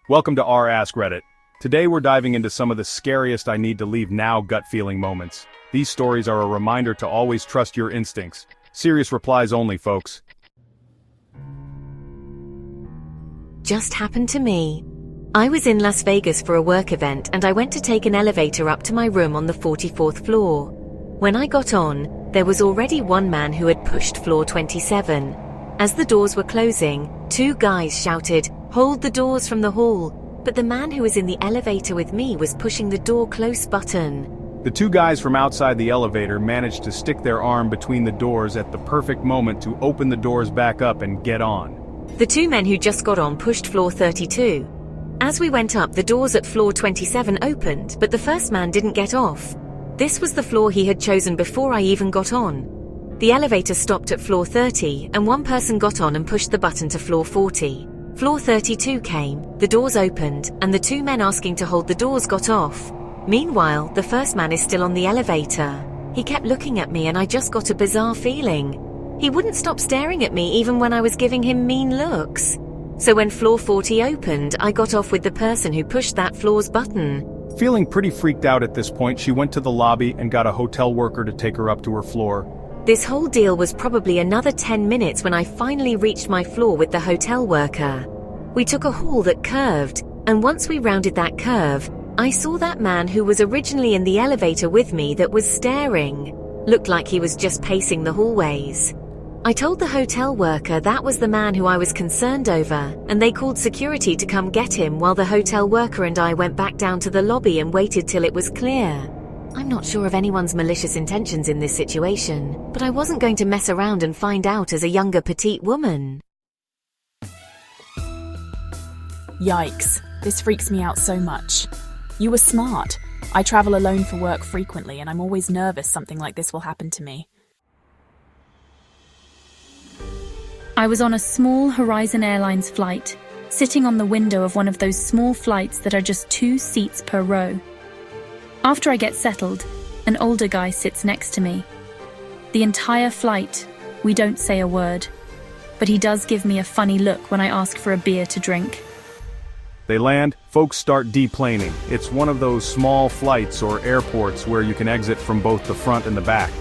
Welcome to r Ask Reddit. Today we're diving into some of the scariest I need to leave now gut feeling moments. These stories are a reminder to always trust your instincts. Serious replies only, folks. Just happened to me. I was in Las Vegas for a work event and I went to take an elevator up to my room on the 44th floor. When I got on, there was already one man who had pushed floor 27. As the doors were closing, two guys shouted, "Hold the doors from the hall," but the man who was in the elevator with me was pushing the door close button. The two guys from outside the elevator managed to stick their arm between the doors at the perfect moment to open the doors back up and get on. The two men who just got on pushed floor 32. As we went up, the doors at floor 27 opened, but the first man didn't get off. This was the floor he had chosen before I even got on. The elevator stopped at floor 30, and one person got on and pushed the button to floor 40. Floor 32 came, the doors opened, and the two men asking to hold the doors got off. Meanwhile, the first man is still on the elevator. He kept looking at me and I just got a bizarre feeling. He wouldn't stop staring at me even when I was giving him mean looks. So when floor 40 opened, I got off with the person who pushed that floor's button. Feeling pretty freaked out at this point, she went to the lobby and got a hotel worker to take her up to her floor. This whole deal was probably another 10 minutes when I finally reached my floor with the hotel worker. We took a hall that curved, and once we rounded that curve, I saw that man who was originally in the elevator with me that was staring. Looked like he was just pacing the hallways. I told the hotel worker that was the man who I was concerned over, and they called security to come get him while the hotel worker and I went back down to the lobby and waited till it was clear. I'm not sure of anyone's malicious intentions in this situation, but I wasn't going to mess around and find out as a younger petite woman. Yikes, this freaks me out so much. You were smart. I travel alone for work frequently and I'm always nervous something like this will happen to me. I was on a small Horizon Airlines flight, sitting on the window of one of those small flights that are just 2 seats per row. After I get settled, an older guy sits next to me. The entire flight, we don't say a word, but he does give me a funny look when I ask for a beer to drink. They land, folks start deplaning. It's one of those small flights or airports where you can exit from both the front and the back.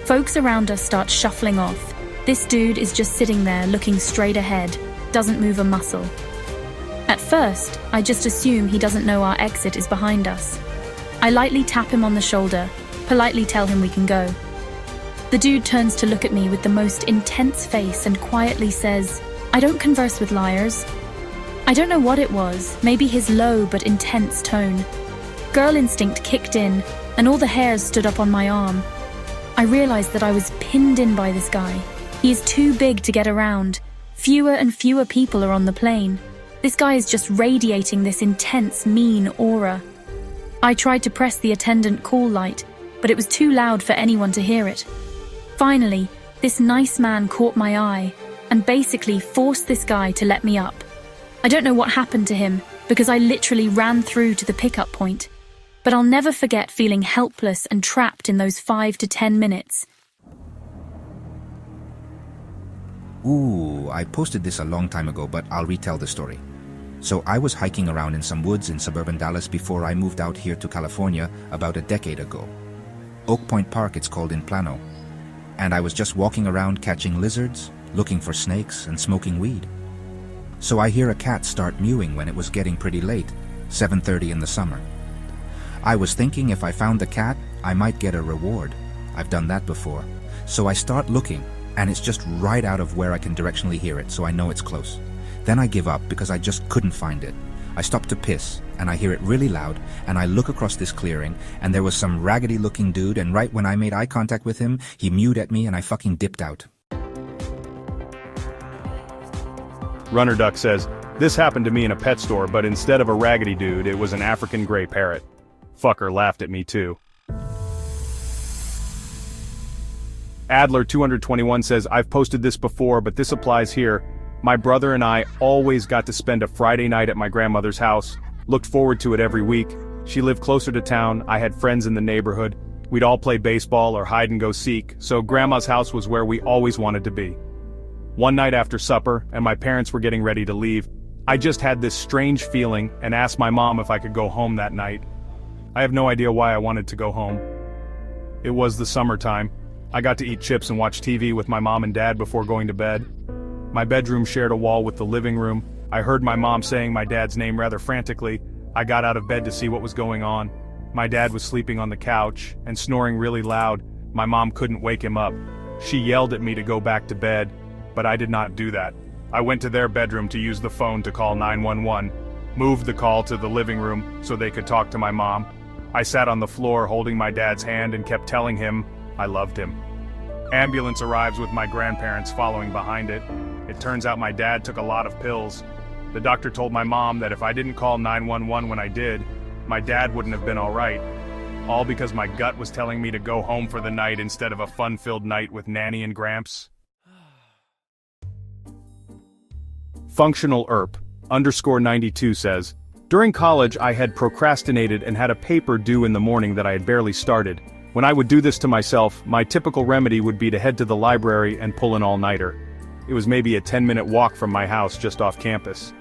Folks around us start shuffling off. This dude is just sitting there looking straight ahead, doesn't move a muscle. At first, I just assume he doesn't know our exit is behind us. I lightly tap him on the shoulder, politely tell him we can go. The dude turns to look at me with the most intense face and quietly says, "I don't converse with liars." I don't know what it was, maybe his low but intense tone. Girl instinct kicked in, and all the hairs stood up on my arm. I realized that I was pinned in by this guy. He is too big to get around. Fewer and fewer people are on the plane. This guy is just radiating this intense, mean aura. I tried to press the attendant call light, but it was too loud for anyone to hear it. Finally, this nice man caught my eye and basically forced this guy to let me up. I don't know what happened to him because I literally ran through to the pickup point, but I'll never forget feeling helpless and trapped in those 5 to 10 minutes. Ooh, I posted this a long time ago, but I'll retell the story. So I was hiking around in some woods in suburban Dallas before I moved out here to California about a decade ago. Oak Point Park it's called in Plano. And I was just walking around catching lizards, looking for snakes, and smoking weed. So I hear a cat start mewing when it was getting pretty late, 7:30 in the summer. I was thinking if I found the cat, I might get a reward. I've done that before. So I start looking, and it's just right out of where I can directionally hear it, so I know it's close. Then I give up because I just couldn't find it. I stop to piss, and I hear it really loud, and I look across this clearing, and there was some raggedy-looking dude, and right when I made eye contact with him, he mewed at me, and I fucking dipped out. Runner Duck says, "This happened to me in a pet store, but instead of a raggedy dude, it was an African gray parrot. Fucker laughed at me too." Adler 221 says, "I've posted this before, but this applies here. My brother and I always got to spend a Friday night at my grandmother's house. Looked forward to it every week. She lived closer to town, I had friends in the neighborhood. We'd all play baseball or hide and go seek, so grandma's house was where we always wanted to be. One night after supper, and my parents were getting ready to leave, I just had this strange feeling and asked my mom if I could go home that night. I have no idea why I wanted to go home. It was the summertime. I got to eat chips and watch TV with my mom and dad before going to bed. My bedroom shared a wall with the living room. I heard my mom saying my dad's name rather frantically. I got out of bed to see what was going on. My dad was sleeping on the couch and snoring really loud. My mom couldn't wake him up. She yelled at me to go back to bed, but I did not do that. I went to their bedroom to use the phone to call 911, moved the call to the living room so they could talk to my mom. I sat on the floor holding my dad's hand and kept telling him I loved him. Ambulance arrives with my grandparents following behind it. It turns out my dad took a lot of pills. The doctor told my mom that if I didn't call 911 when I did, my dad wouldn't have been all right. All because my gut was telling me to go home for the night instead of a fun-filled night with Nanny and Gramps. Functional ERP _92 says, during college I had procrastinated and had a paper due in the morning that I had barely started. When I would do this to myself, my typical remedy would be to head to the library and pull an all-nighter. It was maybe a 10-minute walk from my house just off campus.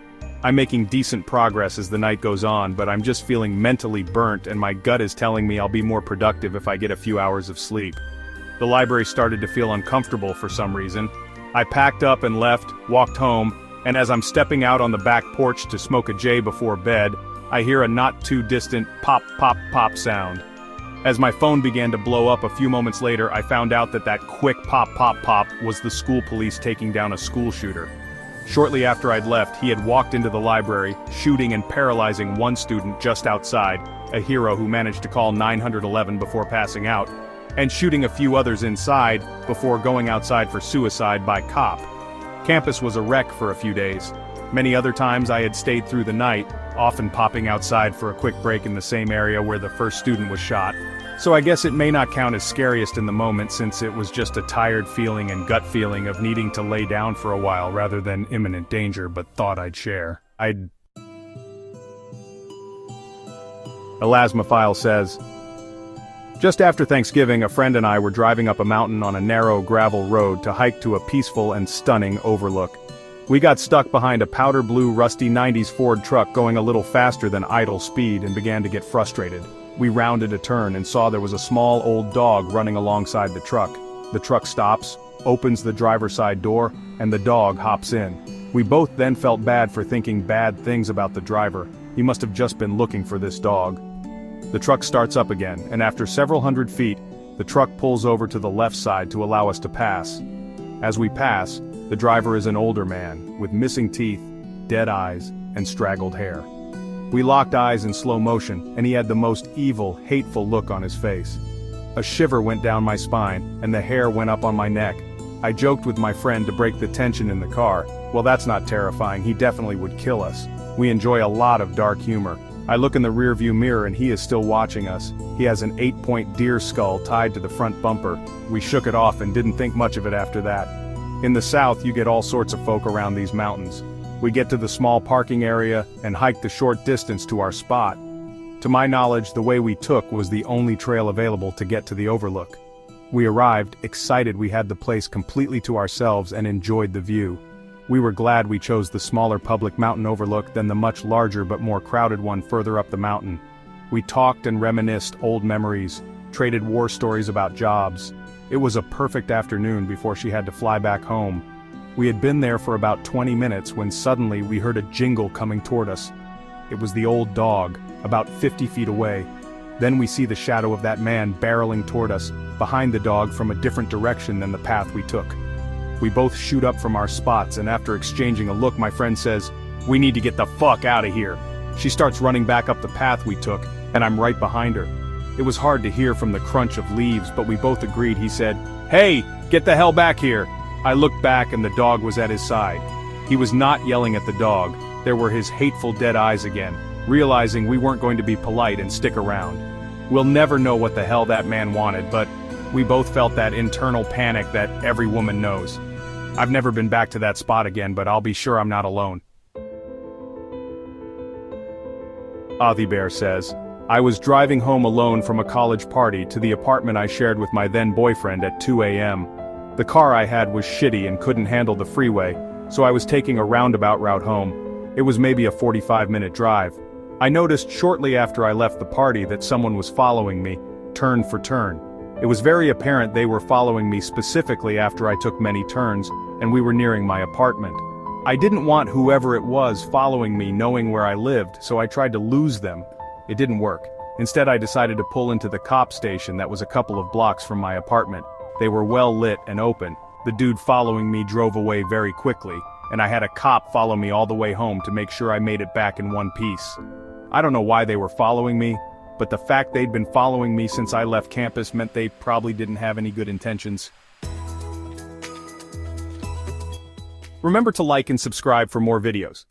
I'm making decent progress as the night goes on, but I'm just feeling mentally burnt and my gut is telling me I'll be more productive if I get a few hours of sleep. The library started to feel uncomfortable for some reason. I packed up and left, walked home, and as I'm stepping out on the back porch to smoke a J before bed, I hear a not too distant pop pop pop sound. As my phone began to blow up a few moments later, I found out that quick pop pop pop was the school police taking down a school shooter. Shortly after I'd left, he had walked into the library, shooting and paralyzing one student just outside, a hero who managed to call 911 before passing out, and shooting a few others inside before going outside for suicide by cop. Campus was a wreck for a few days. Many other times I had stayed through the night, often popping outside for a quick break in the same area where the first student was shot. So I guess it may not count as scariest in the moment since it was just a tired feeling and gut feeling of needing to lay down for a while rather than imminent danger, but thought I'd share. Elasmophile says, just after Thanksgiving, a friend and I were driving up a mountain on a narrow gravel road to hike to a peaceful and stunning overlook. We got stuck behind a powder blue rusty 90s Ford truck going a little faster than idle speed and began to get frustrated. We rounded a turn and saw there was a small old dog running alongside the truck. The truck stops, opens the driver's side door, and the dog hops in. We both then felt bad for thinking bad things about the driver. He must have just been looking for this dog. The truck starts up again, and after several hundred feet, the truck pulls over to the left side to allow us to pass. As we pass, the driver is an older man, with missing teeth, dead eyes, and straggled hair. We locked eyes in slow motion, and he had the most evil, hateful look on his face. A shiver went down my spine, and the hair went up on my neck. I joked with my friend to break the tension in the car. Well, that's not terrifying, he definitely would kill us. We enjoy a lot of dark humor. I look in the rearview mirror and he is still watching us. He has an 8-point deer skull tied to the front bumper. We shook it off and didn't think much of it after that. In the south, you get all sorts of folk around these mountains. We get to the small parking area and hike the short distance to our spot. To my knowledge, the way we took was the only trail available to get to the overlook. We arrived, excited we had the place completely to ourselves and enjoyed the view. We were glad we chose the smaller public mountain overlook than the much larger but more crowded one further up the mountain. We talked and reminisced old memories, traded war stories about jobs. It was a perfect afternoon before she had to fly back home. We had been there for about 20 minutes when suddenly we heard a jingle coming toward us. It was the old dog, about 50 feet away. Then we see the shadow of that man barreling toward us, behind the dog from a different direction than the path we took. We both shoot up from our spots and after exchanging a look, my friend says, "We need to get the fuck out of here." She starts running back up the path we took, and I'm right behind her. It was hard to hear from the crunch of leaves, but we both agreed. He said, "Hey, get the hell back here." I looked back and the dog was at his side. He was not yelling at the dog. There were his hateful dead eyes again, realizing we weren't going to be polite and stick around. We'll never know what the hell that man wanted, but we both felt that internal panic that every woman knows. I've never been back to that spot again, but I'll be sure I'm not alone. Avi Bear says, I was driving home alone from a college party to the apartment I shared with my then boyfriend at 2 a.m. The car I had was shitty and couldn't handle the freeway, so I was taking a roundabout route home. It was maybe a 45-minute drive. I noticed shortly after I left the party that someone was following me, turn for turn. It was very apparent they were following me specifically after I took many turns, and we were nearing my apartment. I didn't want whoever it was following me knowing where I lived, so I tried to lose them. It didn't work. Instead, I decided to pull into the cop station that was a couple of blocks from my apartment. They were well lit and open. The dude following me drove away very quickly, and I had a cop follow me all the way home to make sure I made it back in one piece. I don't know why they were following me, but the fact they'd been following me since I left campus meant they probably didn't have any good intentions. Remember to like and subscribe for more videos.